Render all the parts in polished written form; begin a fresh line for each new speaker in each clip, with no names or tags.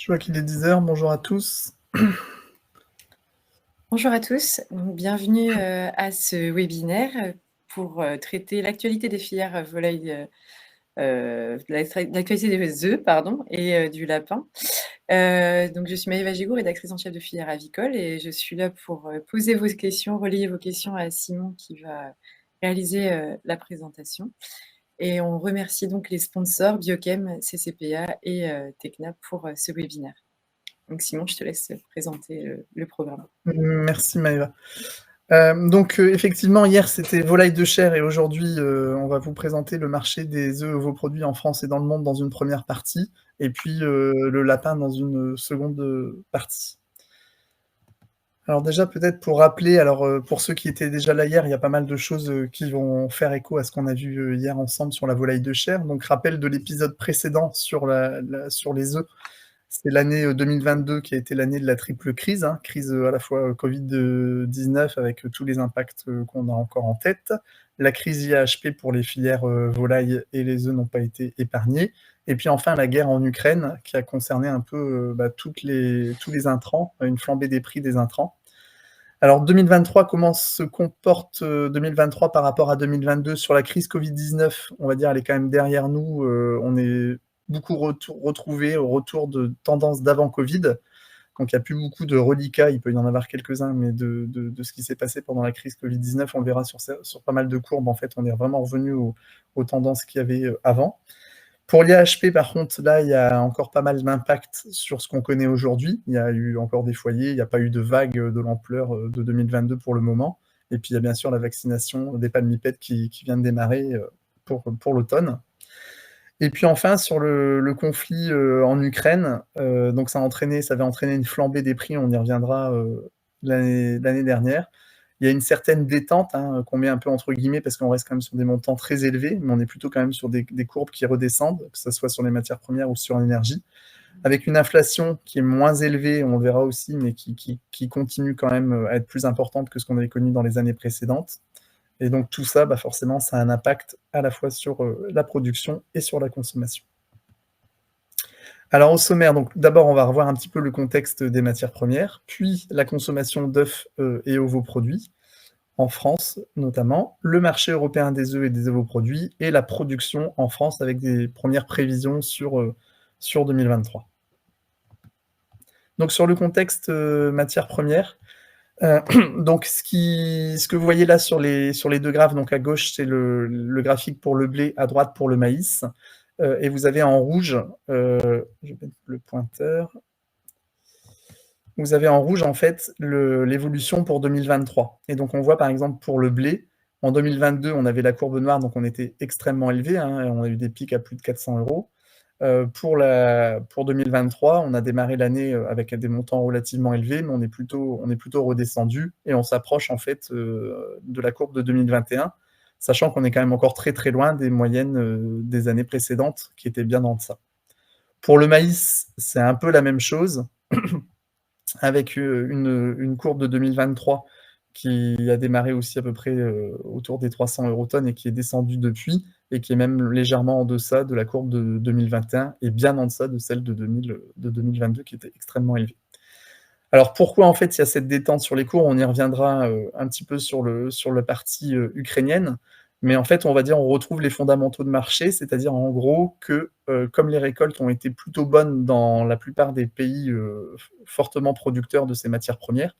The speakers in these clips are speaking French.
Je vois qu'il est 10 heures. Bonjour à tous.
Bonjour à tous, donc bienvenue à ce webinaire pour traiter l'actualité des filières volailles, l'actualité des œufs pardon, et du lapin. Donc je suis Maëva Gigour, rédactrice en chef de filière avicole, et je suis là pour poser vos questions, relayer vos questions à Simon qui va réaliser la présentation. Et on remercie donc les sponsors Biochem, CCPA et Tecna pour ce webinaire. Donc Simon, je te laisse présenter le programme.
Merci Maëva. Effectivement, hier c'était volaille de chair et aujourd'hui on va vous présenter le marché des œufs ovoproduits en France et dans le monde dans une première partie, et puis le lapin dans une seconde partie. Alors déjà peut-être pour rappeler, pour ceux qui étaient déjà là hier, il y a pas mal de choses qui vont faire écho à ce qu'on a vu hier ensemble sur la volaille de chair. Donc rappel de l'épisode précédent sur les œufs. C'est l'année 2022 qui a été l'année de la triple crise, hein, crise à la fois Covid-19 avec tous les impacts qu'on a encore en tête, la crise IAHP pour les filières volailles et les œufs n'ont pas été épargnés, et puis enfin la guerre en Ukraine qui a concerné un peu tous les intrants, une flambée des prix des intrants. Alors 2023, comment se comporte 2023 par rapport à 2022 sur la crise Covid-19? On va dire elle est quand même derrière nous, on est beaucoup retrouvé au retour de tendances d'avant Covid. Donc il n'y a plus beaucoup de reliquats, il peut y en avoir quelques-uns, mais de ce qui s'est passé pendant la crise Covid-19, on le verra sur pas mal de courbes, en fait, on est vraiment revenu aux tendances qu'il y avait avant. Pour l'IAHP, par contre, là, il y a encore pas mal d'impact sur ce qu'on connaît aujourd'hui. Il y a eu encore des foyers, il n'y a pas eu de vague de l'ampleur de 2022 pour le moment. Et puis, il y a bien sûr la vaccination des palmipèdes qui vient de démarrer pour l'automne. Et puis enfin, sur le conflit en Ukraine, donc ça avait entraîné une flambée des prix, on y reviendra l'année dernière. Il y a une certaine détente, hein, qu'on met un peu entre guillemets, parce qu'on reste quand même sur des montants très élevés, mais on est plutôt quand même sur des courbes qui redescendent, que ce soit sur les matières premières ou sur l'énergie, avec une inflation qui est moins élevée, on le verra aussi, mais qui continue quand même à être plus importante que ce qu'on avait connu dans les années précédentes. Et donc tout ça, forcément, ça a un impact à la fois sur la production et sur la consommation. Alors au sommaire, donc d'abord on va revoir un petit peu le contexte des matières premières, puis la consommation d'œufs et ovoproduits, en France notamment, le marché européen des œufs et des ovoproduits, et la production en France avec des premières prévisions sur 2023. Donc sur le contexte matières premières, donc ce que vous voyez là sur les deux graphes, donc à gauche c'est le graphique pour le blé, à droite pour le maïs, et vous avez en rouge, je vais mettre le pointeur, vous avez en rouge en fait l'évolution pour 2023. Et donc on voit par exemple pour le blé, en 2022 on avait la courbe noire, donc on était extrêmement élevé, hein, on a eu des pics à plus de 400 €. Pour 2023, on a démarré l'année avec des montants relativement élevés, mais on est plutôt redescendu et on s'approche en fait de la courbe de 2021, sachant qu'on est quand même encore très très loin des moyennes des années précédentes qui étaient bien en deçà. Pour le maïs, c'est un peu la même chose, avec une courbe de 2023 qui a démarré aussi à peu près autour des 300 € et qui est descendue depuis, et qui est même légèrement en deçà de la courbe de 2021 et bien en deçà de celle de 2022 qui était extrêmement élevée. Alors pourquoi en fait il y a cette détente sur les cours? On y reviendra un petit peu sur la partie ukrainienne, mais en fait on va dire on retrouve les fondamentaux de marché, c'est-à-dire en gros que comme les récoltes ont été plutôt bonnes dans la plupart des pays fortement producteurs de ces matières premières,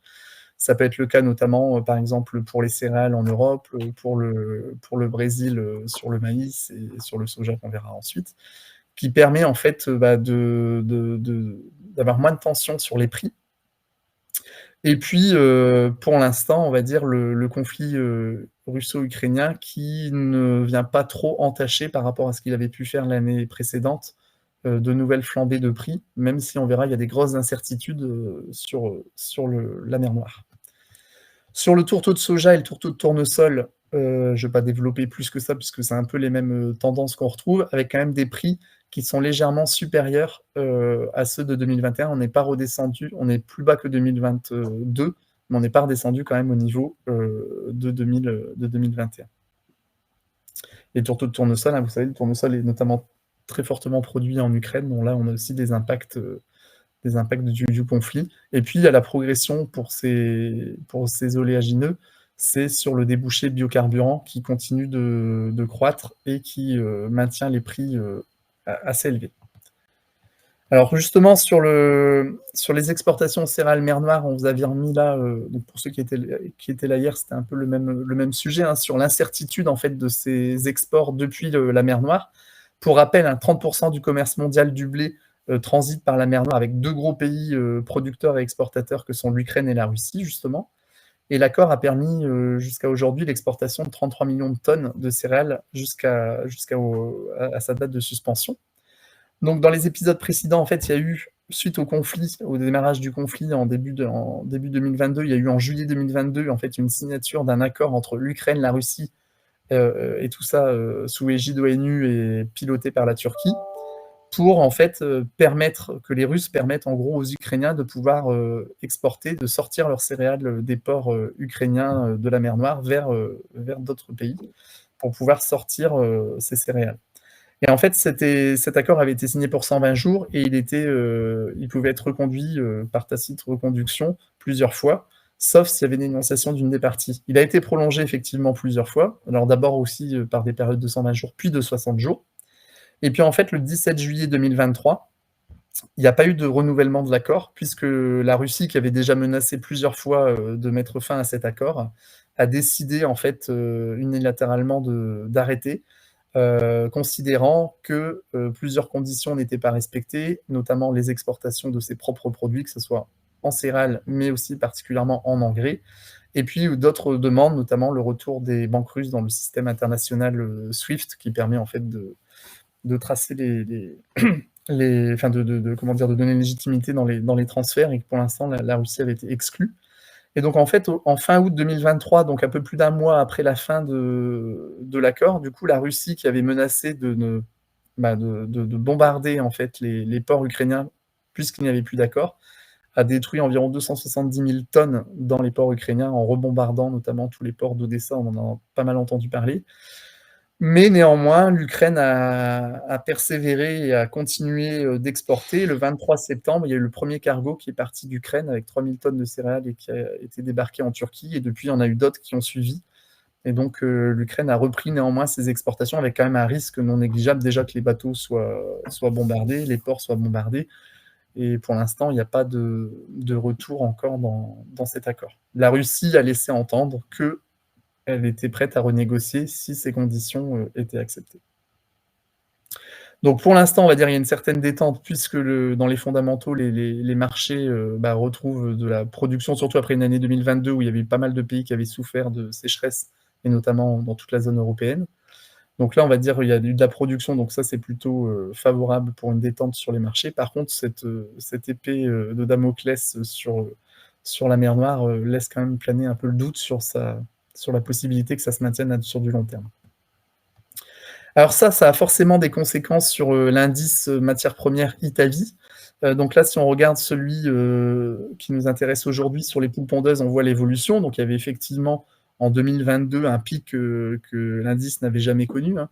ça peut être le cas notamment par exemple pour les céréales en Europe, pour le Brésil sur le maïs et sur le soja qu'on verra ensuite, qui permet en fait d'avoir moins de tension sur les prix. Et puis, pour l'instant, on va dire le conflit russo-ukrainien qui ne vient pas trop entacher par rapport à ce qu'il avait pu faire l'année précédente, de nouvelles flambées de prix, même si on verra, il y a des grosses incertitudes sur la mer Noire. Sur le tourteau de soja et le tourteau de tournesol, je ne vais pas développer plus que ça, puisque c'est un peu les mêmes tendances qu'on retrouve, avec quand même des prix qui sont légèrement supérieurs à ceux de 2021. On n'est pas redescendu, on est plus bas que 2022, mais on n'est pas redescendu quand même au niveau de 2021. Les tourteaux de tournesol, hein, vous savez, le tournesol est notamment très fortement produit en Ukraine, donc là on a aussi des impacts des impacts du conflit. Et puis, il y a la progression pour ces oléagineux, c'est sur le débouché biocarburant qui continue de croître et qui maintient les prix assez élevés. Alors justement, sur les exportations céréales mer Noire, on vous avait remis là, donc pour ceux qui étaient là hier, c'était un peu le même sujet, hein, sur l'incertitude en fait de ces exports depuis la mer Noire. Pour rappel, 30% du commerce mondial du blé transite par la mer Noire avec deux gros pays producteurs et exportateurs que sont l'Ukraine et la Russie, justement. Et l'accord a permis jusqu'à aujourd'hui l'exportation de 33 millions de tonnes de céréales jusqu'à sa date de suspension. Donc, dans les épisodes précédents, en fait, il y a eu, suite au conflit, au démarrage du conflit en début 2022, il y a eu en juillet 2022, en fait, une signature d'un accord entre l'Ukraine, la Russie, et tout ça sous égide ONU et piloté par la Turquie, pour en fait permettre que les Russes permettent en gros aux Ukrainiens de pouvoir exporter, de sortir leurs céréales des ports ukrainiens de la mer Noire vers d'autres pays, pour pouvoir sortir ces céréales. Et en fait, cet accord avait été signé pour 120 jours et il pouvait être reconduit par tacite reconduction plusieurs fois, sauf s'il y avait une énonciation d'une des parties. Il a été prolongé effectivement plusieurs fois, alors d'abord aussi par des périodes de 120 jours, puis de 60 jours. Et puis en fait, le 17 juillet 2023, il n'y a pas eu de renouvellement de l'accord, puisque la Russie, qui avait déjà menacé plusieurs fois de mettre fin à cet accord, a décidé en fait unilatéralement d'arrêter, considérant que plusieurs conditions n'étaient pas respectées, notamment les exportations de ses propres produits, que ce soit en céréales, mais aussi particulièrement en engrais, et puis d'autres demandes, notamment le retour des banques russes dans le système international SWIFT, qui permet en fait de tracer enfin comment dire, de donner une légitimité dans les transferts, et que pour l'instant la Russie avait été exclue. Et donc en fait, en fin août 2023, donc un peu plus d'un mois après la fin de l'accord, du coup la Russie, qui avait menacé de bombarder en fait les ports ukrainiens puisqu'il n'y avait plus d'accord, a détruit environ 270 000 tonnes dans les ports ukrainiens en rebombardant notamment tous les ports d'Odessa, on en a pas mal entendu parler. Mais néanmoins, l'Ukraine a persévéré et a continué d'exporter. Le 23 septembre, il y a eu le premier cargo qui est parti d'Ukraine avec 3000 tonnes de céréales et qui a été débarqué en Turquie. Et depuis, il y en a eu d'autres qui ont suivi. Et donc, l'Ukraine a repris néanmoins ses exportations avec quand même un risque non négligeable, déjà que les bateaux soient bombardés, les ports soient bombardés. Et pour l'instant, il n'y a pas de retour encore dans cet accord. La Russie a laissé entendre que elle était prête à renégocier si ces conditions étaient acceptées. Donc pour l'instant, on va dire qu'il y a une certaine détente, puisque dans les fondamentaux, les marchés retrouvent de la production, surtout après une année 2022 où il y avait eu pas mal de pays qui avaient souffert de sécheresse, et notamment dans toute la zone européenne. Donc là, on va dire qu'il y a eu de la production, donc ça c'est plutôt favorable pour une détente sur les marchés. Par contre, cette épée de Damoclès sur la mer Noire laisse quand même planer un peu le doute sur la possibilité que ça se maintienne sur du long terme. Alors ça a forcément des conséquences sur l'indice matières premières Italie. Donc là, si on regarde celui qui nous intéresse aujourd'hui sur les poules pondeuses, on voit l'évolution. Donc il y avait effectivement en 2022 un pic que l'indice n'avait jamais connu, hein.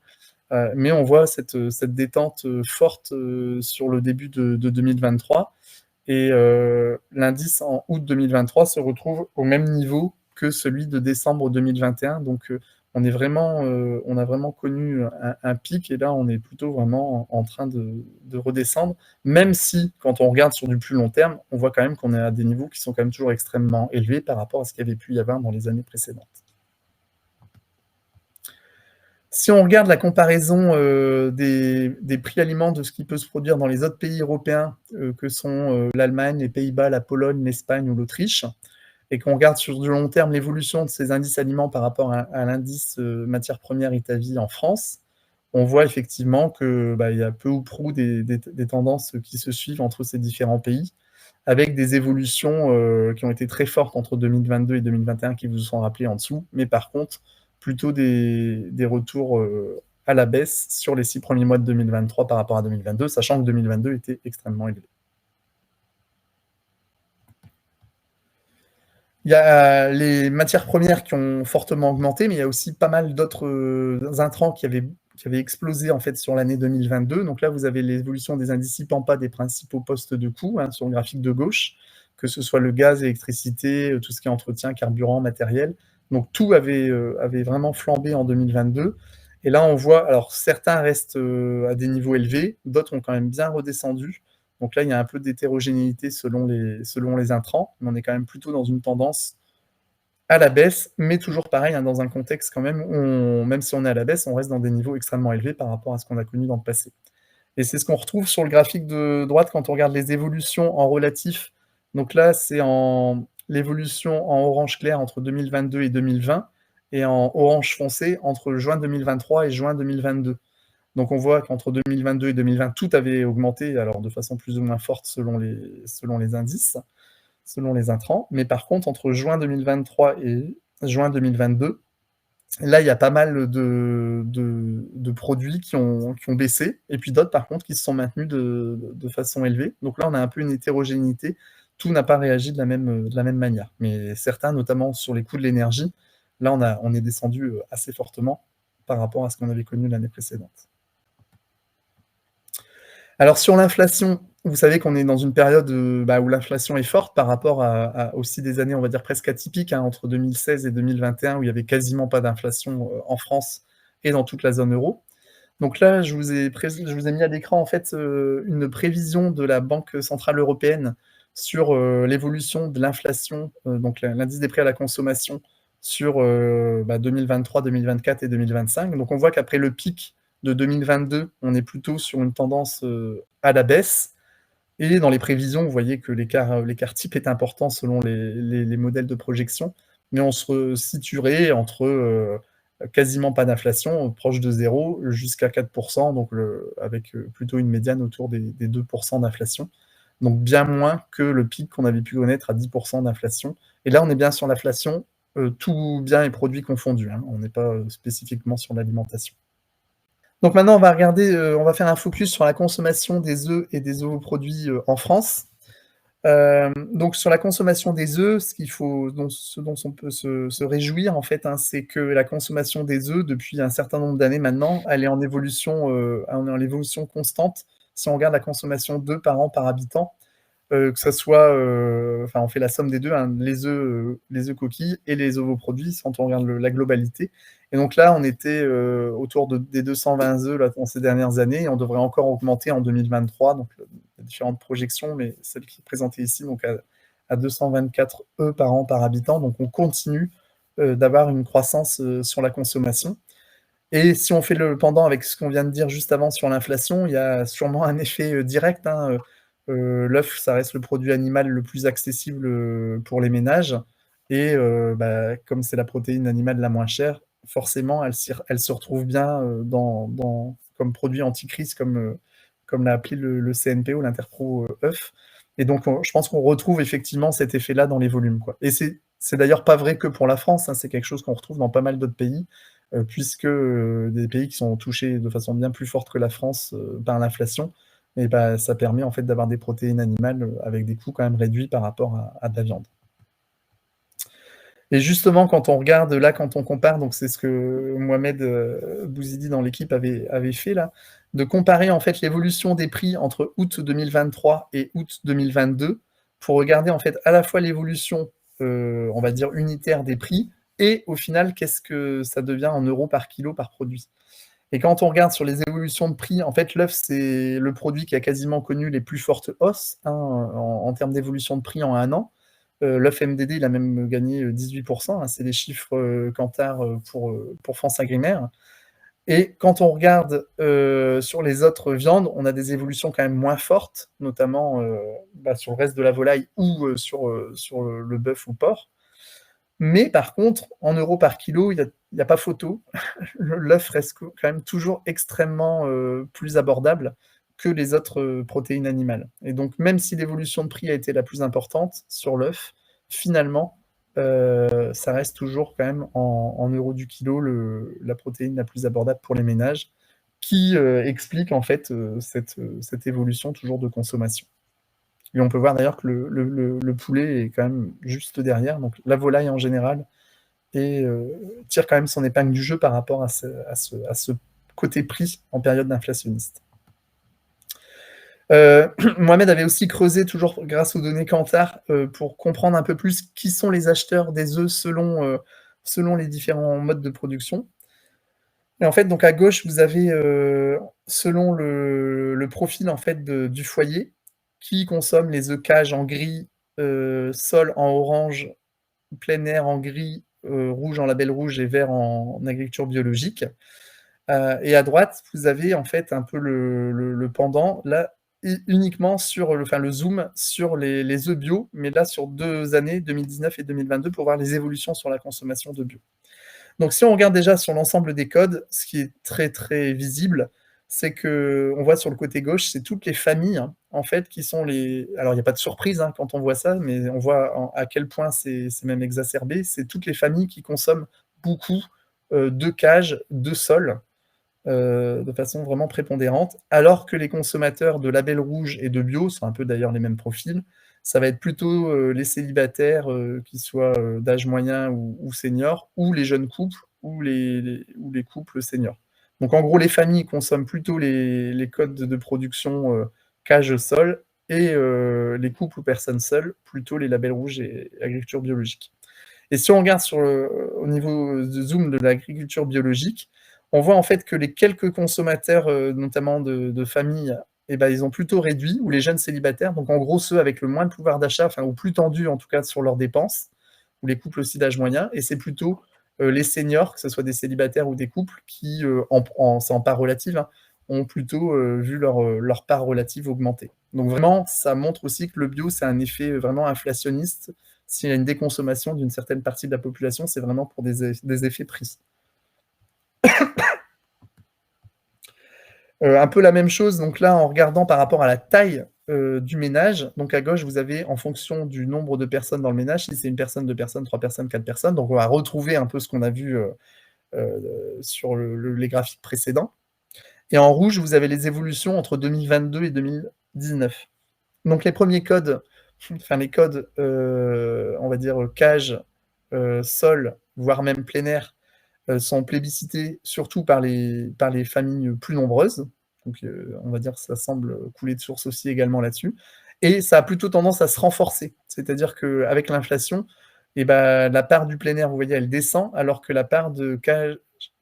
Mais on voit cette détente forte sur le début de 2023. Et l'indice en août 2023 se retrouve au même niveau que celui de décembre 2021. Donc on a vraiment connu un pic, et là on est plutôt vraiment en train de redescendre, même si quand on regarde sur du plus long terme, on voit quand même qu'on est à des niveaux qui sont quand même toujours extrêmement élevés par rapport à ce qu'il y avait pu y avoir dans les années précédentes. Si on regarde la comparaison des prix aliments de ce qui peut se produire dans les autres pays européens, que sont l'Allemagne, les Pays-Bas, la Pologne, l'Espagne ou l'Autriche, et qu'on regarde sur du long terme l'évolution de ces indices aliments par rapport à l'indice matières premières Italie en France, on voit effectivement qu'il y a peu ou prou des tendances qui se suivent entre ces différents pays, avec des évolutions qui ont été très fortes entre 2022 et 2021 qui vous sont rappelées en dessous, mais par contre, plutôt des retours à la baisse sur les 6 premiers mois de 2023 par rapport à 2022, sachant que 2022 était extrêmement élevé. Il y a les matières premières qui ont fortement augmenté, mais il y a aussi pas mal d'autres intrants qui avaient qui avait explosé en fait sur l'année 2022. Donc là, vous avez l'évolution des indices IPAMPA des principaux postes de coûts hein, sur le graphique de gauche, que ce soit le gaz, l'électricité, tout ce qui est entretien, carburant, matériel. Donc tout avait vraiment flambé en 2022. Et là, on voit, alors certains restent à des niveaux élevés, d'autres ont quand même bien redescendu. Donc là, il y a un peu d'hétérogénéité selon les intrants, mais on est quand même plutôt dans une tendance à la baisse, mais toujours pareil, hein, dans un contexte quand même où, même si on est à la baisse, on reste dans des niveaux extrêmement élevés par rapport à ce qu'on a connu dans le passé. Et c'est ce qu'on retrouve sur le graphique de droite quand on regarde les évolutions en relatif. Donc là, c'est en l'évolution en orange clair entre 2022 et 2020, et en orange foncé entre juin 2023 et juin 2022. Donc on voit qu'entre 2022 et 2020, tout avait augmenté, alors de façon plus ou moins forte selon les indices, selon les intrants. Mais par contre, entre juin 2023 et juin 2022, là, il y a pas mal de produits qui ont baissé, et puis d'autres, par contre, qui se sont maintenus de façon élevée. Donc là, on a un peu une hétérogénéité. Tout n'a pas réagi de la même manière. Mais certains, notamment sur les coûts de l'énergie, là, on est descendu assez fortement par rapport à ce qu'on avait connu l'année précédente. Alors sur l'inflation, vous savez qu'on est dans une période où l'inflation est forte par rapport à aussi des années, on va dire, presque atypiques, hein, entre 2016 et 2021, où il y avait quasiment pas d'inflation en France et dans toute la zone euro. Donc là, je vous ai mis à l'écran en fait une prévision de la Banque centrale européenne sur l'évolution de l'inflation, donc l'indice des prix à la consommation sur 2023, 2024 et 2025. Donc on voit qu'après le pic de 2022, on est plutôt sur une tendance à la baisse. Et dans les prévisions, vous voyez que l'écart type est important selon les modèles de projection, mais on se situerait entre quasiment pas d'inflation, proche de zéro, jusqu'à 4%, donc avec plutôt une médiane autour des 2% d'inflation. Donc bien moins que le pic qu'on avait pu connaître à 10% d'inflation. Et là, on est bien sur l'inflation, tout biens et produits confondus, hein. On n'est pas spécifiquement sur l'alimentation. Donc maintenant, on va faire un focus sur la consommation des œufs et des ovoproduits en France. Donc sur la consommation des œufs, ce dont on peut se réjouir en fait, hein, c'est que la consommation des œufs depuis un certain nombre d'années maintenant, elle est en évolution constante. Si on regarde la consommation d'œufs par an par habitant, que ça soit, on fait la somme des deux, hein, les œufs coquilles et les ovoproduits, quand on regarde la globalité. Et donc là, on était autour des 220 œufs là, dans ces dernières années, et on devrait encore augmenter en 2023. Donc, il y a différentes projections, mais celle qui est présentée ici, donc à 224 œufs par an par habitant. Donc, on continue d'avoir une croissance sur la consommation. Et si on fait le pendant avec ce qu'on vient de dire juste avant sur l'inflation, il y a sûrement un effet direct, hein. L'œuf, ça reste le produit animal le plus accessible pour les ménages. Et comme c'est la protéine animale la moins chère, forcément, elle se retrouve bien comme produit anti-crise, comme l'a appelé le CNPO, l'Interpro œuf. Et donc, je pense qu'on retrouve effectivement cet effet-là dans les volumes, quoi. Et c'est d'ailleurs pas vrai que pour la France, hein, c'est quelque chose qu'on retrouve dans pas mal d'autres pays, puisque des pays qui sont touchés de façon bien plus forte que la France par l'inflation, et ça permet en fait d'avoir des protéines animales avec des coûts quand même réduits par rapport à de la viande. Et justement, quand on regarde là, quand on compare, donc c'est ce que Mohamed Bouzidi dans l'équipe avait fait là, de comparer en fait l'évolution des prix entre août 2023 et août 2022 pour regarder en fait à la fois l'évolution, on va dire unitaire des prix, et au final, qu'est-ce que ça devient en euros par kilo par produit. Et quand on regarde sur les évolutions de prix, en fait, l'œuf, c'est le produit qui a quasiment connu les plus fortes hausses hein, en termes d'évolution de prix en un an. L'œuf MDD, il a même gagné 18%, hein, c'est les chiffres Kantar pour France Agrimaire. Et quand on regarde sur les autres viandes, on a des évolutions quand même moins fortes, notamment sur le reste de la volaille ou sur le bœuf ou porc. Mais par contre, en euros par kilo, il n'y a pas photo. L'œuf reste quand même toujours extrêmement plus abordable que les autres protéines animales. Et donc, même si l'évolution de prix a été la plus importante sur l'œuf, finalement, ça reste toujours quand même en euros du kilo la protéine la plus abordable pour les ménages, qui explique en fait cette évolution toujours de consommation. Et on peut voir d'ailleurs que le poulet est quand même juste derrière, donc la volaille en général tire quand même son épingle du jeu par rapport à ce côté prix en période inflationniste. Mohamed avait aussi creusé, toujours grâce aux données Kantar, pour comprendre un peu plus qui sont les acheteurs des œufs selon les différents modes de production. Et en fait, donc à gauche, vous avez, selon le profil en fait du foyer, qui consomme les œufs cage en gris, sol en orange, plein air en gris, rouge en label rouge et vert en agriculture biologique. Et à droite, vous avez en fait un peu le pendant, là, uniquement sur le zoom sur les œufs bio, mais là sur 2 années, 2019 et 2022, pour voir les évolutions sur la consommation de bio. Donc si on regarde déjà sur l'ensemble des codes, ce qui est très, très visible, c'est qu'on voit sur le côté gauche, c'est toutes les familles, hein, en fait, qui sont les... Alors, il n'y a pas de surprise hein, quand on voit ça, mais on voit à quel point c'est même exacerbé. C'est toutes les familles qui consomment beaucoup de cages, de sols, de façon vraiment prépondérante, alors que les consommateurs de label rouge et de bio sont un peu d'ailleurs les mêmes profils. Ça va être plutôt les célibataires, qu'ils soient d'âge moyen ou seniors, ou les jeunes couples, ou les couples seniors. Donc en gros, les familles consomment plutôt les codes de production cage-sol, et les couples ou personnes seules, plutôt les labels rouges et agriculture biologique. Et si on regarde au niveau de zoom de l'agriculture biologique, on voit en fait que les quelques consommateurs, notamment de familles, eh ben, ils ont plutôt réduit, ou les jeunes célibataires, donc en gros ceux avec le moins de pouvoir d'achat, enfin, ou plus tendus en tout cas sur leurs dépenses, ou les couples aussi d'âge moyen, et c'est plutôt les seniors, que ce soit des célibataires ou des couples, qui, c'est en part relative, hein, ont plutôt vu leur part relative augmenter. Donc vraiment, ça montre aussi que le bio, c'est un effet vraiment inflationniste. S'il y a une déconsommation d'une certaine partie de la population, c'est vraiment pour des effets prix. Un peu la même chose, donc là, en regardant par rapport à la taille du ménage, donc à gauche, vous avez en fonction du nombre de personnes dans le ménage, si c'est une personne, deux personnes, trois personnes, quatre personnes, donc on va retrouver un peu ce qu'on a vu sur les graphiques précédents. Et en rouge, vous avez les évolutions entre 2022 et 2019. Donc les premiers codes, enfin les codes, on va dire cage, sol, voire même plein air, sont plébiscités surtout par les familles plus nombreuses. Donc on va dire que ça semble couler de source aussi également là-dessus. Et ça a plutôt tendance à se renforcer. C'est-à-dire qu'avec l'inflation, eh ben, la part du plein air, vous voyez, elle descend, alors que la part de cage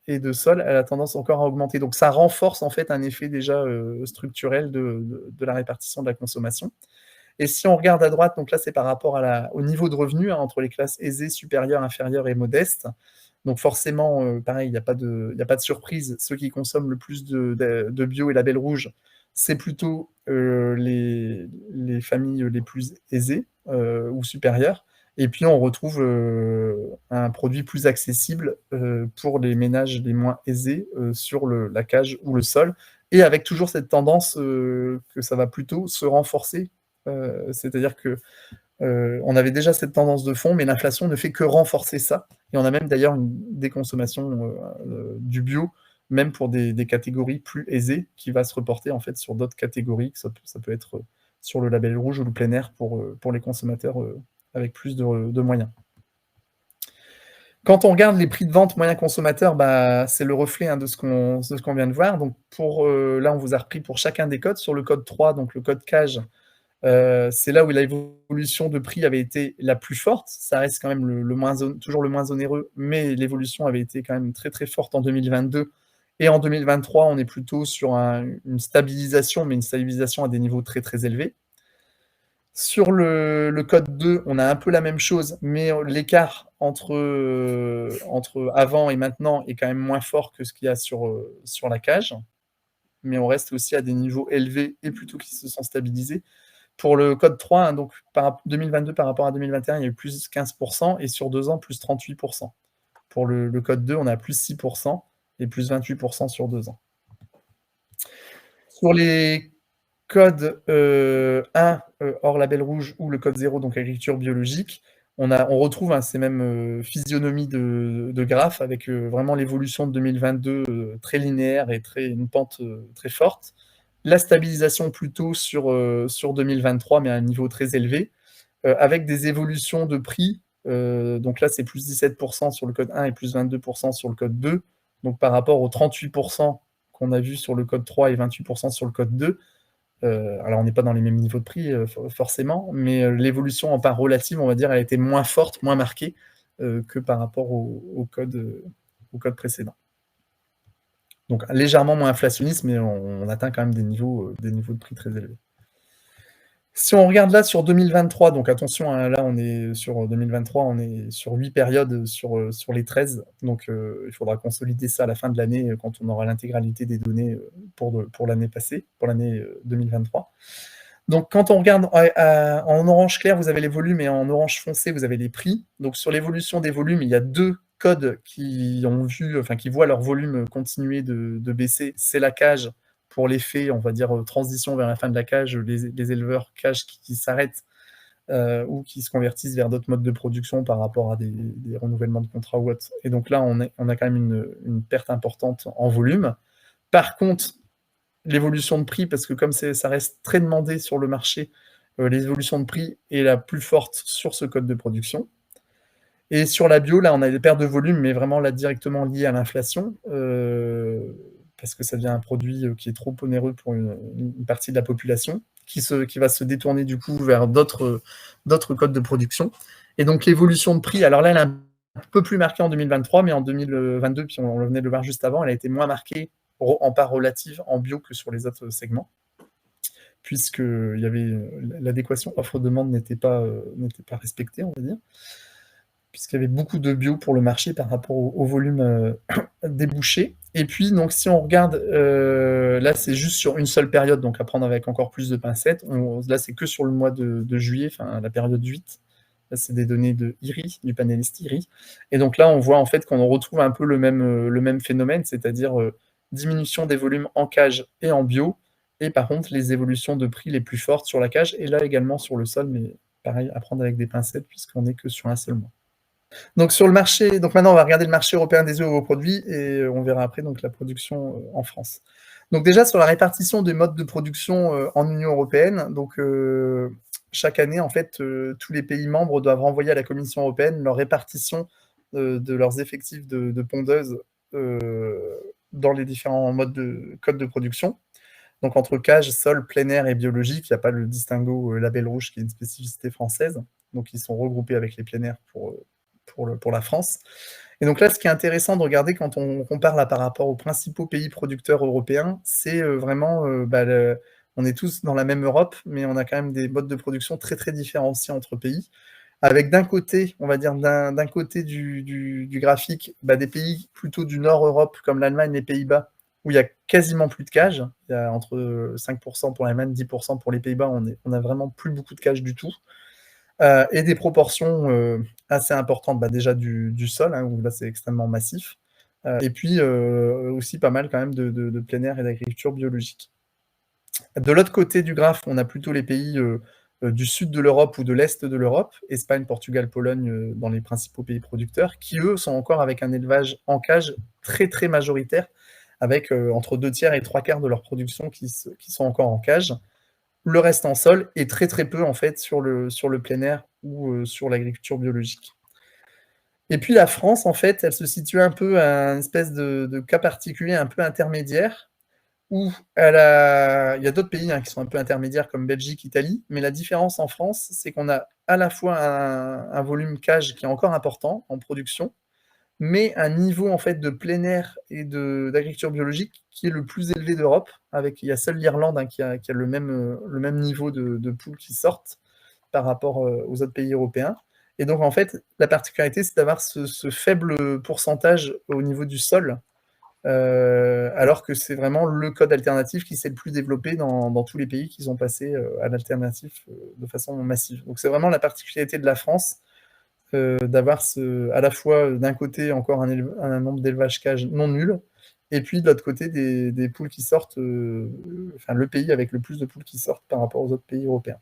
et de sol, elle a tendance encore à augmenter. Donc ça renforce en fait un effet déjà structurel de la répartition de la consommation. Et si on regarde à droite, donc là c'est par rapport au niveau de revenus, hein, entre les classes aisées, supérieures, inférieures et modestes. Donc forcément, pareil, il n'y a pas de surprise. Ceux qui consomment le plus de bio et label rouge, c'est plutôt les familles les plus aisées ou supérieures. Et puis on retrouve un produit plus accessible pour les ménages les moins aisés sur la cage ou le sol, et avec toujours cette tendance que ça va plutôt se renforcer. C'est-à-dire que on avait déjà cette tendance de fond, mais l'inflation ne fait que renforcer ça. Et on a même d'ailleurs une déconsommation du bio, même pour des catégories plus aisées, qui va se reporter en fait sur d'autres catégories. Ça peut être sur le label rouge ou le plein air pour les consommateurs avec plus de moyens. Quand on regarde les prix de vente moyens consommateurs, bah, c'est le reflet hein, de ce qu'on vient de voir. Donc là, on vous a repris pour chacun des codes. Sur le code 3, donc le code cage, c'est là où l'évolution de prix avait été la plus forte. Ça reste quand même toujours le moins onéreux, mais l'évolution avait été quand même très très forte en 2022. Et en 2023, on est plutôt sur une stabilisation, mais une stabilisation à des niveaux très très élevés. Sur le code 2, on a un peu la même chose, mais l'écart entre avant et maintenant est quand même moins fort que ce qu'il y a sur la cage. Mais on reste aussi à des niveaux élevés et plutôt qui se sont stabilisés. Pour le code 3, hein, donc 2022 par rapport à 2021, il y a eu plus 15%, et sur 2 ans, plus 38%. Pour le code 2, on a plus 6% et plus 28% sur 2 ans. Sur les codes 1 hors label rouge ou le code 0, donc agriculture biologique, on retrouve hein, ces mêmes physionomies de graphes avec vraiment l'évolution de 2022 très linéaire et une pente très forte. La stabilisation plutôt sur 2023, mais à un niveau très élevé, avec des évolutions de prix. Donc là, c'est plus 17% sur le code 1 et plus 22% sur le code 2. Donc par rapport aux 38% qu'on a vu sur le code 3 et 28% sur le code 2. Alors on n'est pas dans les mêmes niveaux de prix forcément, mais l'évolution en part relative, on va dire, elle a été moins forte, moins marquée que par rapport au code précédent. Donc légèrement moins inflationniste, mais on atteint quand même des niveaux de prix très élevés. Si on regarde là sur 2023, donc attention, hein, là on est sur 2023, on est sur 8 périodes sur les 13, donc il faudra consolider ça à la fin de l'année quand on aura l'intégralité des données pour l'année passée, pour l'année 2023. Donc quand on regarde en orange clair, vous avez les volumes, et en orange foncé, vous avez les prix. Donc sur l'évolution des volumes, il y a deux codes qui voient leur volume continuer de baisser. C'est la cage pour l'effet, on va dire, transition vers la fin de la cage, les éleveurs cage qui s'arrêtent ou qui se convertissent vers d'autres modes de production par rapport à des renouvellements de contrats ou autres. Et donc là, on a quand même une perte importante en volume. Par contre, l'évolution de prix, parce que comme ça reste très demandé sur le marché, l'évolution de prix est la plus forte sur ce code de production. Et sur la bio, là, on a des pertes de volume, mais vraiment là directement liées à l'inflation, parce que ça devient un produit qui est trop onéreux pour une partie de la population, qui va se détourner du coup vers d'autres codes de production. Et donc l'évolution de prix, alors là, elle est un peu plus marquée en 2023, mais en 2022, puis on venait de le voir juste avant, elle a été moins marquée en part relative en bio que sur les autres segments, puisque l'adéquation offre-demande n'était pas respectée, on va dire, puisqu'il y avait beaucoup de bio pour le marché par rapport au volume débouché. Et puis, donc, si on regarde, là, c'est juste sur une seule période, donc à prendre avec encore plus de pincettes. Là, c'est que sur le mois de juillet, enfin, la période 8. Là, c'est des données de IRI, du panéliste IRI. Et donc là, on voit en fait qu'on retrouve un peu le même phénomène, c'est-à-dire diminution des volumes en cage et en bio, et par contre, les évolutions de prix les plus fortes sur la cage, et là également sur le sol, mais pareil, à prendre avec des pincettes, puisqu'on n'est que sur un seul mois. Donc sur le marché, donc maintenant on va regarder le marché européen des œufs aux produits, et on verra après donc la production en France. Donc déjà sur la répartition des modes de production en Union européenne, donc chaque année en fait tous les pays membres doivent renvoyer à la Commission européenne leur répartition de leurs effectifs de pondeuses dans les différents codes de production. Donc entre cage, sol, plein air et biologique, il n'y a pas le distinguo label rouge qui est une spécificité française. Donc ils sont regroupés avec les plein air pour la France. Et donc là, ce qui est intéressant de regarder quand on compare là par rapport aux principaux pays producteurs européens, c'est vraiment, on est tous dans la même Europe, mais on a quand même des modes de production très très différenciés entre pays. Avec d'un côté, on va dire d'un côté du graphique, des pays plutôt du nord Europe, comme l'Allemagne, les Pays-Bas, où il y a quasiment plus de cages. Il y a entre 5% pour l'Allemagne, 10% pour les Pays-Bas, on a vraiment plus beaucoup de cages du tout. Et des proportions assez importantes, déjà du sol, hein, où là c'est extrêmement massif, et puis aussi pas mal quand même de plein air et d'agriculture biologique. De l'autre côté du graphe, on a plutôt les pays du sud de l'Europe ou de l'est de l'Europe, Espagne, Portugal, Pologne, dans les principaux pays producteurs, qui eux sont encore avec un élevage en cage très très majoritaire, avec entre 2/3 et 3/4 de leur production qui sont encore en cage. Le reste en sol, et très très peu en fait sur le plein air ou sur l'agriculture biologique. Et puis la France, en fait, elle se situe un peu à une espèce de cas particulier, un peu intermédiaire, où il y a d'autres pays qui sont un peu intermédiaires comme Belgique, Italie, mais la différence en France, c'est qu'on a à la fois un volume cage qui est encore important en production, mais un niveau en fait de plein air et d'agriculture biologique qui est le plus élevé d'Europe. Il y a seule l'Irlande qui a le même niveau de poules qui sortent par rapport aux autres pays européens. Et donc en fait, la particularité, c'est d'avoir ce faible pourcentage au niveau du sol, alors que c'est vraiment le code alternatif qui s'est le plus développé dans tous les pays qui sont passés à l'alternatif de façon massive. Donc c'est vraiment la particularité de la France, d'avoir à la fois d'un côté encore un nombre d'élevages cages non nul, et puis de l'autre côté des poules qui sortent, le pays avec le plus de poules qui sortent par rapport aux autres pays européens.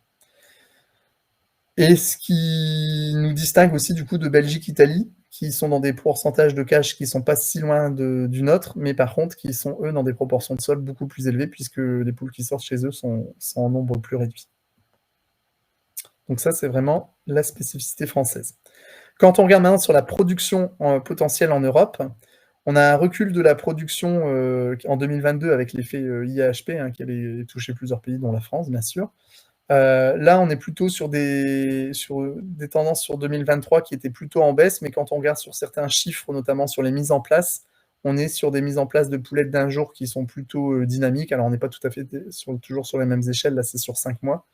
Et ce qui nous distingue aussi du coup de Belgique, Italie, qui sont dans des pourcentages de cages qui ne sont pas si loin du nôtre, mais par contre qui sont eux dans des proportions de sol beaucoup plus élevées, puisque les poules qui sortent chez eux sont en nombre plus réduit. Donc ça, c'est vraiment la spécificité française. Quand on regarde maintenant sur la production potentielle en Europe, On a un recul de la production en 2022 avec l'effet IAHP qui avait touché plusieurs pays, dont la France, bien sûr. Là, on est plutôt sur des tendances sur 2023 qui étaient plutôt en baisse, mais quand on regarde sur certains chiffres, notamment sur les mises en place, on est sur des mises en place de poulettes d'un jour qui sont plutôt dynamiques. Alors, on n'est pas tout à fait toujours sur les mêmes échelles, là, c'est sur 5 mois.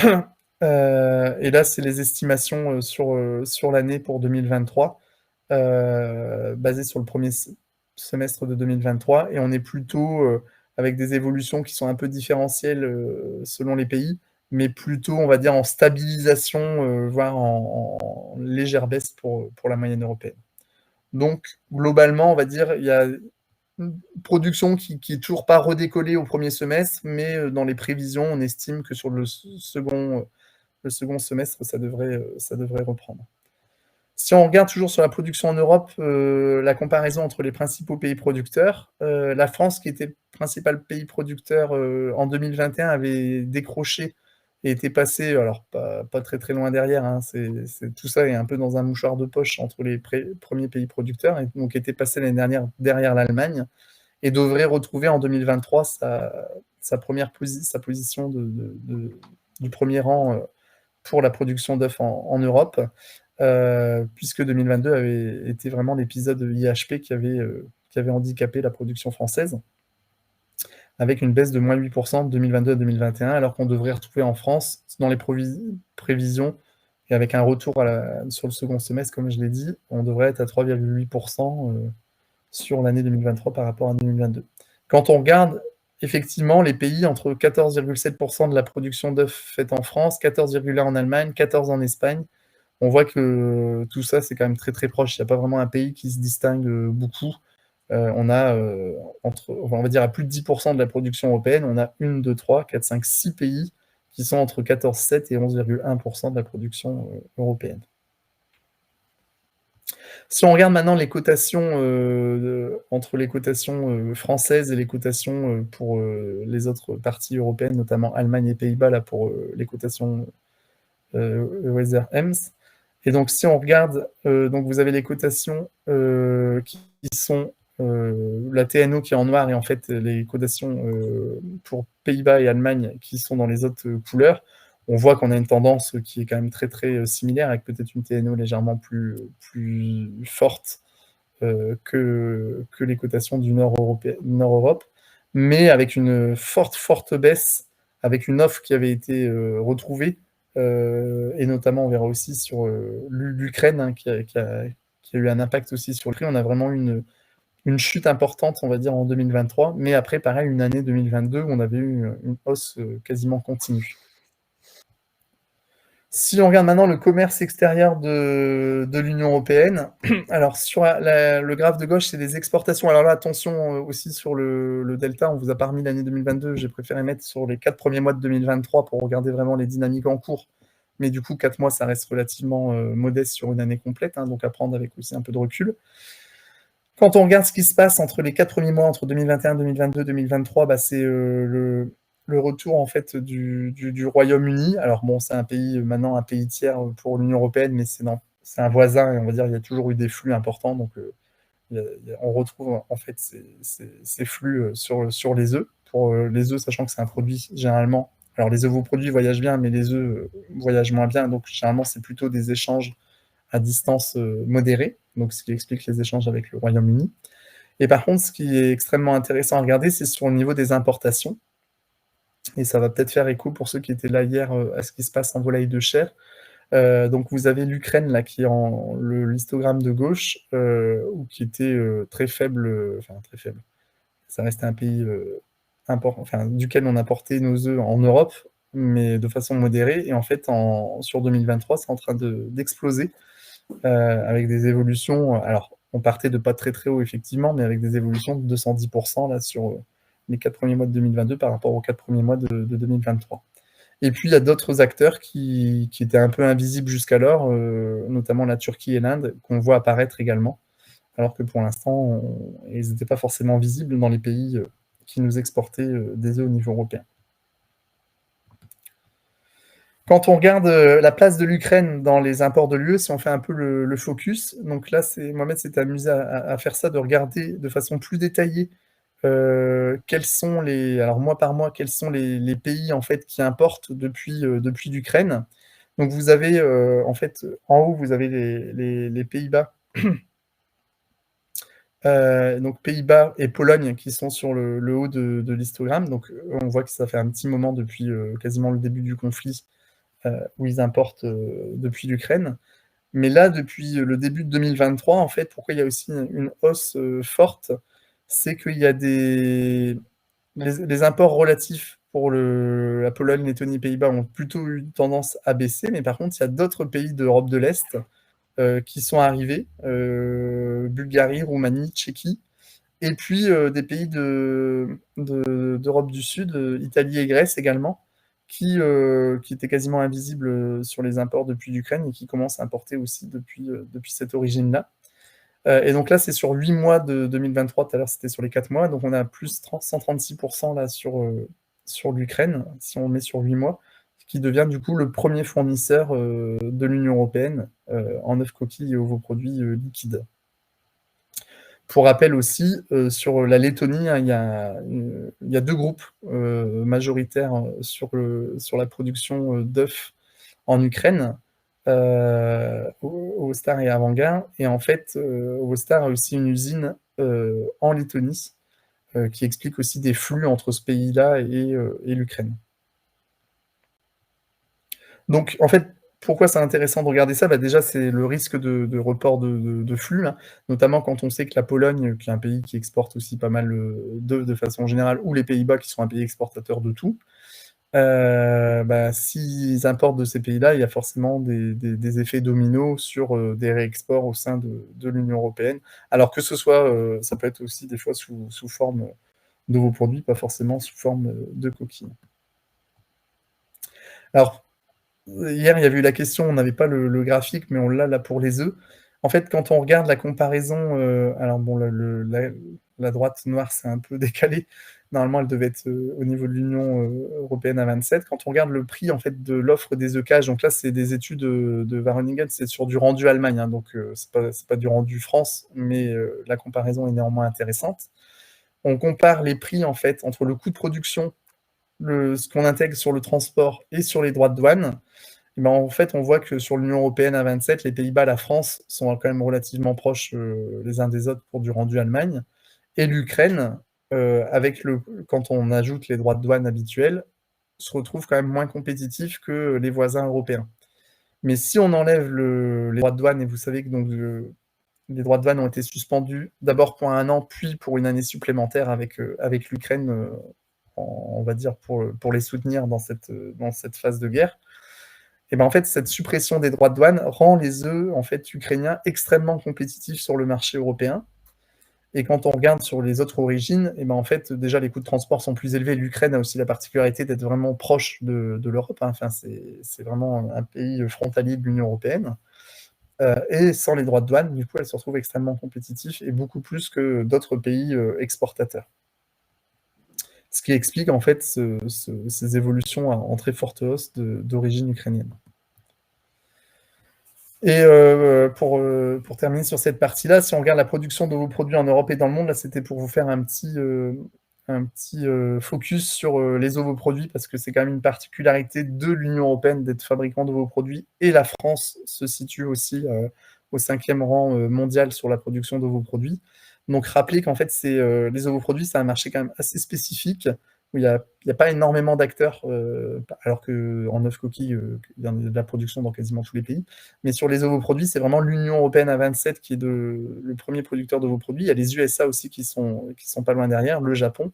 Et là, c'est les estimations sur l'année pour 2023, basées sur le premier semestre de 2023, et on est plutôt avec des évolutions qui sont un peu différentielles selon les pays, mais plutôt, on va dire, en stabilisation, voire en légère baisse pour la moyenne européenne. Donc, globalement, on va dire, il y a une production qui est toujours pas redécollée au premier semestre, mais dans les prévisions, on estime que sur le second semestre, ça devrait reprendre. Si on regarde toujours sur la production en Europe, la comparaison entre les principaux pays producteurs, la France, qui était principal pays producteur en 2021, avait décroché et était passé, alors pas très très loin derrière, tout ça est un peu dans un mouchoir de poche entre les premiers pays producteurs, et donc était passé l'année dernière derrière l'Allemagne, et devrait retrouver en 2023 sa position du premier rang pour la production d'œufs en Europe, puisque 2022 avait été vraiment l'épisode IHP qui avait handicapé la production française, avec une baisse de moins 8% de 2022 à 2021, alors qu'on devrait retrouver en France, dans les prévisions, et avec un retour sur le second semestre, comme je l'ai dit, on devrait être à 3,8% sur l'année 2023 par rapport à 2022. Quand on regarde effectivement les pays, entre 14,7% de la production d'œufs faite en France, 14,1% en Allemagne, 14% en Espagne, on voit que tout ça, c'est quand même très très proche. Il n'y a pas vraiment un pays qui se distingue beaucoup. On a, on va dire, à plus de 10% de la production européenne, on a 1, 2, 3, 4, 5, 6 pays qui sont entre 14,7 et 11,1% de la production européenne. Si on regarde maintenant les cotations entre les cotations françaises et les cotations pour les autres parties européennes, notamment Allemagne et Pays-Bas, là pour les cotations Weather Ems. Et donc, si on regarde, donc vous avez les cotations qui sont la TNO qui est en noir, et en fait les cotations pour Pays-Bas et Allemagne qui sont dans les autres couleurs. On voit qu'on a une tendance qui est quand même très très similaire, avec peut-être une TNO légèrement plus forte que les cotations du Nord-Europe, mais avec une forte baisse, avec une offre qui avait été retrouvée, et notamment on verra aussi sur l'Ukraine, qui a eu un impact aussi sur le prix. On a vraiment une chute importante, on va dire, en 2023, mais après, pareil, une année 2022 où on avait eu une hausse quasiment continue. Si on regarde maintenant le commerce extérieur de l'Union européenne, alors sur le graphe de gauche, c'est des exportations. Alors là, attention aussi sur le delta, on vous a pas remis l'année 2022, j'ai préféré mettre sur les 4 premiers mois de 2023 pour regarder vraiment les dynamiques en cours. Mais du coup, 4 mois, ça reste relativement modeste sur une année complète, donc à prendre avec aussi un peu de recul. Quand on regarde ce qui se passe entre les 4 premiers mois, entre 2021, 2022, 2023, c'est le retour en fait du Royaume-Uni. Alors bon, c'est maintenant un pays tiers pour l'Union européenne, mais c'est un voisin, et on va dire il y a toujours eu des flux importants, donc on retrouve en fait ces flux sur les œufs. Pour les œufs, sachant que c'est un produit généralement, alors les ovoproduits voyagent bien, mais les œufs voyagent moins bien, donc généralement c'est plutôt des échanges à distance modérée, donc ce qui explique les échanges avec le Royaume-Uni. Et par contre, ce qui est extrêmement intéressant à regarder, c'est sur le niveau des importations. Et ça va peut-être faire écho pour ceux qui étaient là hier à ce qui se passe en volaille de chair. Donc vous avez l'Ukraine là qui est en l'histogramme de gauche, qui était très faible, enfin très faible. Ça restait un pays duquel on importait nos œufs en Europe, mais de façon modérée. Et en fait, sur 2023, c'est en train d'exploser. Avec des évolutions, alors on partait de pas très très haut effectivement, mais avec des évolutions de 210% là sur les 4 premiers mois de 2022 par rapport aux 4 premiers mois de 2023. Et puis il y a d'autres acteurs qui étaient un peu invisibles jusqu'alors, notamment la Turquie et l'Inde, qu'on voit apparaître également, alors que pour l'instant, ils n'étaient pas forcément visibles dans les pays qui nous exportaient des œufs au niveau européen. Quand on regarde la place de l'Ukraine dans les imports de l'UE, si on fait un peu le focus, donc là, Mohamed s'est amusé à faire ça, de regarder de façon plus détaillée quels sont alors mois par mois, quels sont les pays en fait qui importent depuis l'Ukraine. Donc vous avez en fait en haut, vous avez les Pays-Bas. Donc Pays-Bas et Pologne qui sont sur le haut de l'histogramme. Donc on voit que ça fait un petit moment depuis quasiment le début du conflit où ils importent depuis l'Ukraine. Mais là, depuis le début de 2023, en fait, pourquoi il y a aussi une hausse forte, c'est qu'il y a les imports relatifs pour la Pologne, Lettonie, Pays-Bas ont plutôt eu tendance à baisser, mais par contre, il y a d'autres pays d'Europe de l'Est qui sont arrivés, Bulgarie, Roumanie, Tchéquie, et puis des pays d'Europe du Sud, Italie et Grèce également, qui étaient quasiment invisibles sur les imports depuis l'Ukraine et qui commencent à importer aussi depuis cette origine-là. Et donc là, c'est sur 8 mois de 2023, tout à l'heure c'était sur les 4 mois, donc on a plus 136% là sur l'Ukraine, si on met sur 8 mois, ce qui devient du coup le premier fournisseur de l'Union européenne en œufs coquilles et ovoproduits liquides. Pour rappel aussi, sur la Lettonie, hein, il y a deux groupes majoritaires sur la production d'œufs en Ukraine, Ovostar et Avangar. Et en fait, Ovostar a aussi une usine en Lettonie qui explique aussi des flux entre ce pays-là et l'Ukraine. Donc, en fait, pourquoi c'est intéressant de regarder ça? Déjà, c'est le risque de report de flux, hein, notamment quand on sait que la Pologne, qui est un pays qui exporte aussi pas mal d'œufs de façon générale, ou les Pays-Bas, qui sont un pays exportateur de tout, s'ils importent de ces pays-là, il y a forcément des effets dominos sur des réexports au sein de l'Union européenne. Alors que ce soit, ça peut être aussi des fois sous forme de vos produits, pas forcément sous forme de coquilles. Alors, hier, il y avait eu la question, on n'avait pas le graphique, mais on l'a là pour les œufs. En fait, quand on regarde la comparaison, alors bon, la droite noire, c'est un peu décalé. Normalement, elle devait être au niveau de l'Union européenne à 27. Quand on regarde le prix en fait de l'offre des œufs cages, donc là, c'est des études de Wageningen, c'est sur du rendu Allemagne, hein, donc c'est pas du rendu France, mais la comparaison est néanmoins intéressante. On compare les prix en fait entre le coût de production, ce qu'on intègre sur le transport et sur les droits de douane. En fait, on voit que sur l'Union européenne à 27, les Pays-Bas, la France sont quand même relativement proches les uns des autres pour du rendu Allemagne. Et l'Ukraine, quand on ajoute les droits de douane habituels, se retrouve quand même moins compétitif que les voisins européens. Mais si on enlève les droits de douane, et vous savez que donc, les droits de douane ont été suspendus d'abord pour 1 an, puis pour une année supplémentaire avec l'Ukraine, on va dire, pour les soutenir dans cette phase de guerre. Et en fait, cette suppression des droits de douane rend les œufs en fait, ukrainiens extrêmement compétitifs sur le marché européen. Et quand on regarde sur les autres origines, en fait, déjà, les coûts de transport sont plus élevés. L'Ukraine a aussi la particularité d'être vraiment proche de l'Europe, hein. Enfin, c'est vraiment un pays frontalier de l'Union européenne. Et sans les droits de douane, du coup, elle se retrouve extrêmement compétitive et beaucoup plus que d'autres pays exportateurs. Ce qui explique en fait ces évolutions en très forte hausse d'origine ukrainienne. Et pour terminer sur cette partie-là, si on regarde la production de vos produits en Europe et dans le monde, là c'était pour vous faire un petit focus sur les ovoproduits, parce que c'est quand même une particularité de l'Union européenne d'être fabricant d'ovoproduits, et la France se situe aussi au 5e rang mondial sur la production d'ovoproduits. Donc rappelez qu'en fait, les ovoproduits, c'est un marché quand même assez spécifique, où il n'y a pas énormément d'acteurs, alors qu'en œufs coquilles, il y a de la production dans quasiment tous les pays. Mais sur les ovoproduits, c'est vraiment l'Union européenne à 27 qui est le premier producteur d'ovoproduits. Il y a les USA aussi qui sont pas loin derrière, le Japon.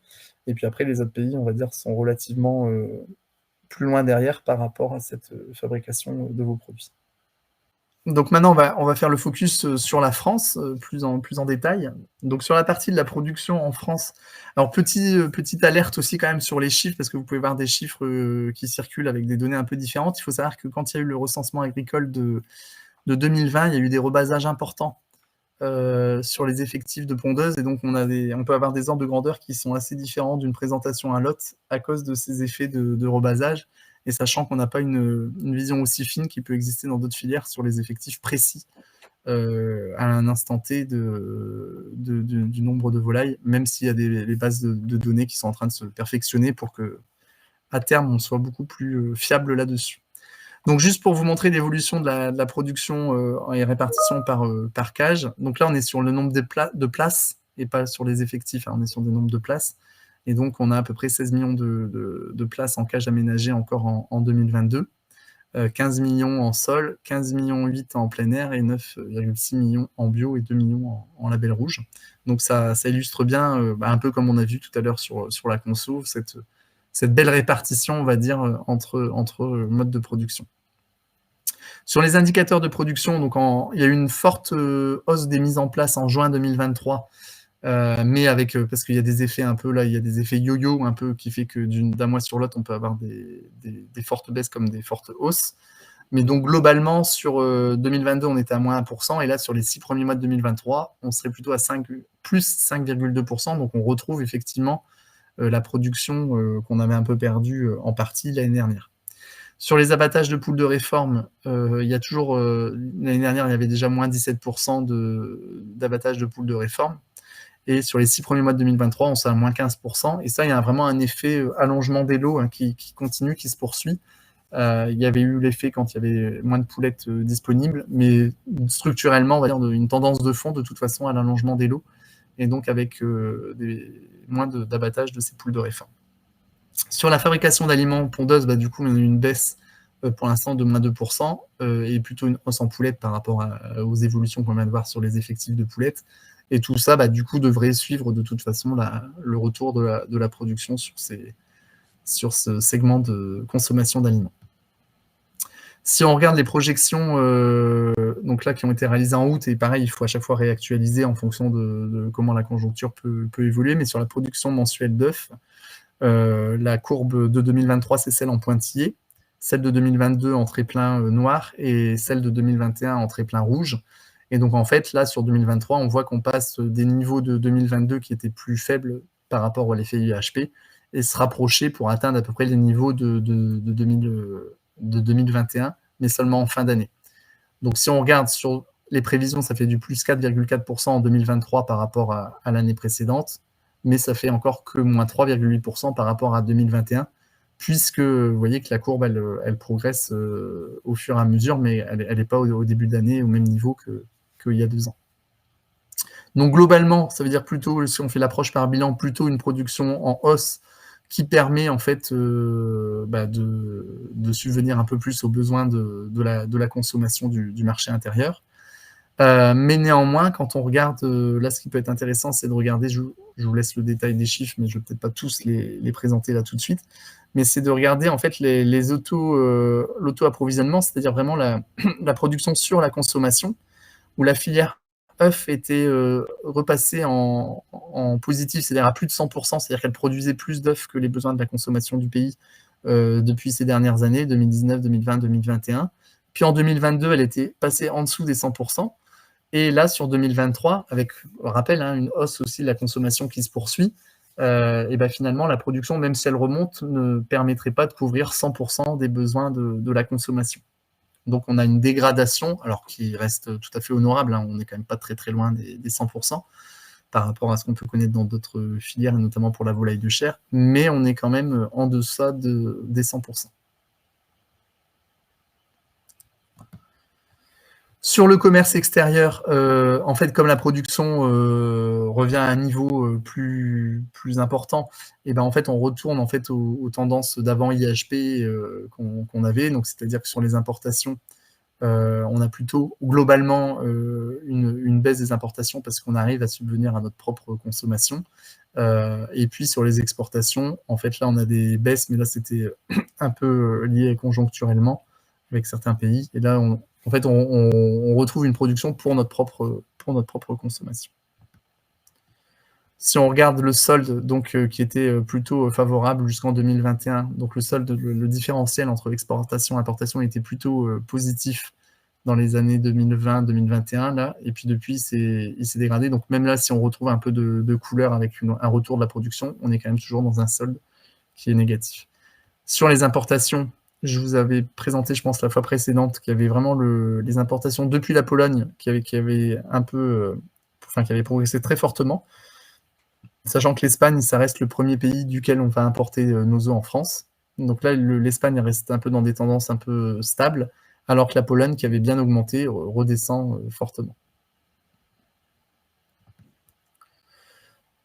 Et puis après, les autres pays, on va dire, sont relativement plus loin derrière par rapport à cette fabrication d'ovoproduits. Donc maintenant, on va faire le focus sur la France, plus en détail. Donc sur la partie de la production en France, alors petite alerte aussi quand même sur les chiffres, parce que vous pouvez voir des chiffres qui circulent avec des données un peu différentes. Il faut savoir que quand il y a eu le recensement agricole de 2020, il y a eu des rebasages importants sur les effectifs de pondeuses, et donc on peut avoir des ordres de grandeur qui sont assez différents d'une présentation à l'autre à cause de ces effets de rebasage. et sachant qu'on n'a pas une vision aussi fine qui peut exister dans d'autres filières sur les effectifs précis à un instant T du nombre de volailles, même s'il y a les bases de données qui sont en train de se perfectionner pour que, à terme, on soit beaucoup plus fiable là-dessus. Donc, juste pour vous montrer l'évolution de la production et répartition par cage. Donc là, on est sur le nombre de places et pas sur les effectifs, hein, on est sur des nombres de places. Et donc, on a à peu près 16 millions de places en cage aménagées encore en 2022. 15 millions en sol, 15 millions 8 en plein air et 9,6 millions en bio et 2 millions en label rouge. Donc ça illustre bien, un peu comme on a vu tout à l'heure sur la conso, cette belle répartition, on va dire, entre modes de production. Sur les indicateurs de production, donc il y a eu une forte hausse des mises en place en juin 2023, mais parce qu'il y a des effets un peu là, il y a des effets yo-yo un peu qui fait que d'un mois sur l'autre, on peut avoir des fortes baisses comme des fortes hausses. Mais donc globalement, sur 2022, on était à moins 1%, et là, sur les 6 premiers mois de 2023, on serait plutôt à plus 5,2%, donc on retrouve effectivement la production qu'on avait un peu perdue en partie l'année dernière. Sur les abattages de poules de réforme, il y a toujours, l'année dernière, il y avait déjà moins 17% d'abattage de poules de réforme. Et sur les 6 premiers mois de 2023, on s'est à moins 15%. Et ça, il y a vraiment un effet allongement des lots hein, qui continue, qui se poursuit. Il y avait eu l'effet quand il y avait moins de poulettes disponibles, mais structurellement, on va dire une tendance de fond de toute façon à l'allongement des lots, et donc avec moins d'abattage de ces poules de réforme. Sur la fabrication d'aliments pondeuses, du coup, on a eu une baisse pour l'instant de moins 2%, et plutôt une hausse en poulettes par rapport aux évolutions qu'on vient de voir sur les effectifs de poulettes. Et tout ça, du coup, devrait suivre de toute façon le retour de la production sur ce segment de consommation d'aliments. Si on regarde les projections donc là, qui ont été réalisées en août, et pareil, il faut à chaque fois réactualiser en fonction de comment la conjoncture peut évoluer, mais sur la production mensuelle d'œufs, la courbe de 2023, c'est celle en pointillé, celle de 2022 en trait-plein noir, et celle de 2021 en trait-plein rouge. Et donc, en fait, là, sur 2023, on voit qu'on passe des niveaux de 2022 qui étaient plus faibles par rapport à l'effet IHP et se rapprocher pour atteindre à peu près les niveaux de 2021, mais seulement en fin d'année. Donc, si on regarde sur les prévisions, ça fait du plus 4,4% en 2023 par rapport à l'année précédente, mais ça fait encore que moins 3,8% par rapport à 2021, puisque vous voyez que la courbe, elle progresse au fur et à mesure, mais elle n'est pas au début d'année au même niveau qu'il y a 2 ans. Donc globalement, ça veut dire plutôt, si on fait l'approche par bilan, plutôt une production en hausse qui permet en fait de subvenir un peu plus aux besoins de la consommation du marché intérieur. Mais néanmoins, quand on regarde, là ce qui peut être intéressant, c'est de regarder, je vous laisse le détail des chiffres, mais je ne vais peut-être pas tous les présenter là tout de suite, mais c'est de regarder en fait l'auto-approvisionnement, c'est-à-dire vraiment la production sur la consommation, où la filière œufs était repassée en positif, c'est-à-dire à plus de 100%, c'est-à-dire qu'elle produisait plus d'œufs que les besoins de la consommation du pays depuis ces dernières années, 2019, 2020, 2021. Puis en 2022, elle était passée en dessous des 100%. Et là, sur 2023, avec, rappel, une hausse aussi de la consommation qui se poursuit, et finalement, la production, même si elle remonte, ne permettrait pas de couvrir 100% des besoins de la consommation. Donc, on a une dégradation, alors qui reste tout à fait honorable, on n'est quand même pas très très loin des 100% par rapport à ce qu'on peut connaître dans d'autres filières, et notamment pour la volaille de chair, mais on est quand même en deçà des 100%. Sur le commerce extérieur, en fait, comme la production revient à un niveau plus important, et en fait, on retourne en fait aux tendances d'avant IHP qu'on avait. Donc, c'est-à-dire que sur les importations, on a plutôt globalement une baisse des importations parce qu'on arrive à subvenir à notre propre consommation. Et puis sur les exportations, en fait, là, on a des baisses, mais là, c'était un peu lié conjoncturellement avec certains pays. Et là, on retrouve une production pour notre propre consommation. Si on regarde le solde, donc, qui était plutôt favorable jusqu'en 2021, donc le solde, le différentiel entre exportation et importation était plutôt positif dans les années 2020-2021, là, et puis depuis, il s'est dégradé. Donc même là, si on retrouve un peu de couleur avec un retour de la production, on est quand même toujours dans un solde qui est négatif. Sur les importations, Je vous avais présenté, je pense, la fois précédente, qu'il y avait vraiment les importations depuis la Pologne qui avaient un peu, enfin, qui avaient progressé très fortement. Sachant que l'Espagne, ça reste le premier pays duquel on va importer nos œufs en France. Donc là, l'Espagne reste un peu dans des tendances un peu stables, alors que la Pologne, qui avait bien augmenté, redescend fortement.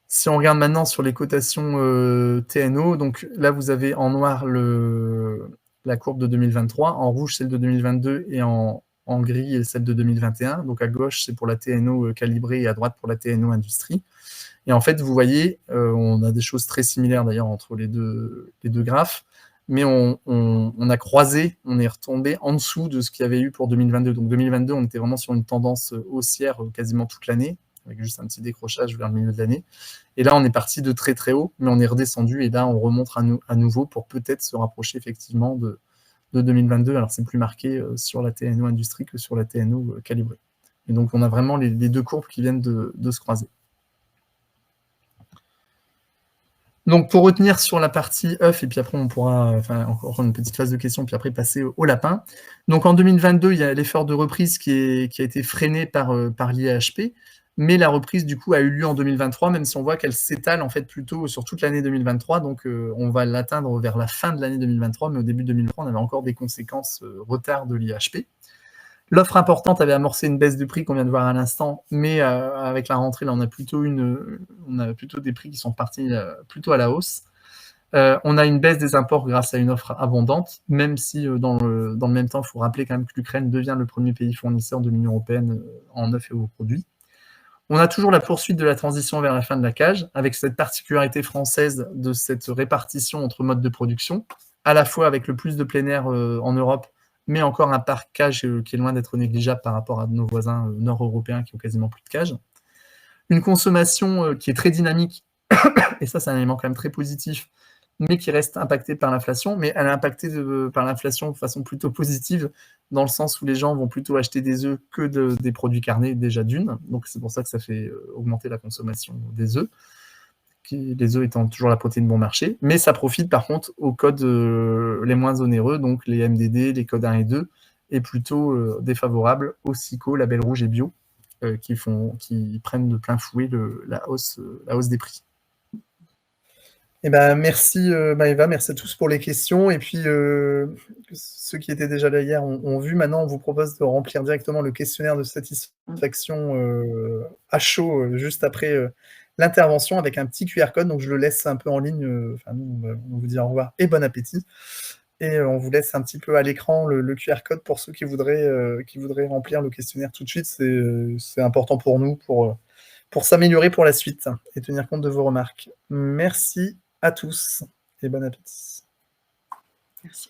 Si on regarde maintenant sur les cotations TNO, donc là, vous avez en noir la courbe de 2023, en rouge celle de 2022 et en gris celle de 2021. Donc à gauche, c'est pour la TNO calibrée et à droite pour la TNO industrie. Et en fait, vous voyez, on a des choses très similaires d'ailleurs entre les deux graphes, mais on a croisé, on est retombé en dessous de ce qu'il y avait eu pour 2022. Donc 2022, on était vraiment sur une tendance haussière quasiment toute l'année, avec juste un petit décrochage vers le milieu de l'année. Et là, on est parti de très très haut, mais on est redescendu et là, on remonte à nouveau pour peut-être se rapprocher effectivement de 2022. Alors, c'est plus marqué sur la TNO industrie que sur la TNO calibrée. Et donc, on a vraiment les deux courbes qui viennent de se croiser. Donc, pour retenir sur la partie œuf, et puis après, on pourra, enfin, encore une petite phase de questions, puis après passer au lapin. Donc, en 2022, il y a l'effort de reprise qui a été freiné par l'IAHP, mais la reprise, du coup, a eu lieu en 2023, même si on voit qu'elle s'étale, en fait, plutôt sur toute l'année 2023. Donc, on va l'atteindre vers la fin de l'année 2023, mais au début de 2023, on avait encore des conséquences retard de l'IAHP. L'offre importante avait amorcé une baisse de prix qu'on vient de voir à l'instant, mais avec la rentrée, là, on a plutôt des prix qui sont partis plutôt à la hausse. On a une baisse des imports grâce à une offre abondante, même si dans le même temps, il faut rappeler quand même que l'Ukraine devient le premier pays fournisseur de l'Union européenne en œufs et aux produits. On a toujours la poursuite de la transition vers la fin de la cage, avec cette particularité française de cette répartition entre modes de production, à la fois avec le plus de plein air en Europe, mais encore un parc cage qui est loin d'être négligeable par rapport à nos voisins nord-européens qui ont quasiment plus de cage. Une consommation qui est très dynamique, et ça c'est un élément quand même très positif, mais qui reste impactée par l'inflation, mais elle est impactée par l'inflation de façon plutôt positive, dans le sens où les gens vont plutôt acheter des œufs que des produits carnés déjà d'une, donc c'est pour ça que ça fait augmenter la consommation des œufs, les œufs étant toujours la protéine bon marché, mais ça profite par contre aux codes les moins onéreux, donc les MDD, les codes 1 et 2, et plutôt défavorables aux SICO, label rouge et bio, qui prennent de plein fouet la hausse des prix. Eh ben, merci Maëva, merci à tous pour les questions. Et puis, ceux qui étaient déjà là hier ont vu. Maintenant, on vous propose de remplir directement le questionnaire de satisfaction à chaud, juste après l'intervention, avec un petit QR code. Donc, je le laisse un peu en ligne. Enfin, nous, on vous dit au revoir et bon appétit. Et on vous laisse un petit peu à l'écran le QR code pour ceux qui voudraient remplir le questionnaire tout de suite. C'est important pour nous, pour s'améliorer pour la suite et tenir compte de vos remarques. Merci à tous et bon appétit.
Merci.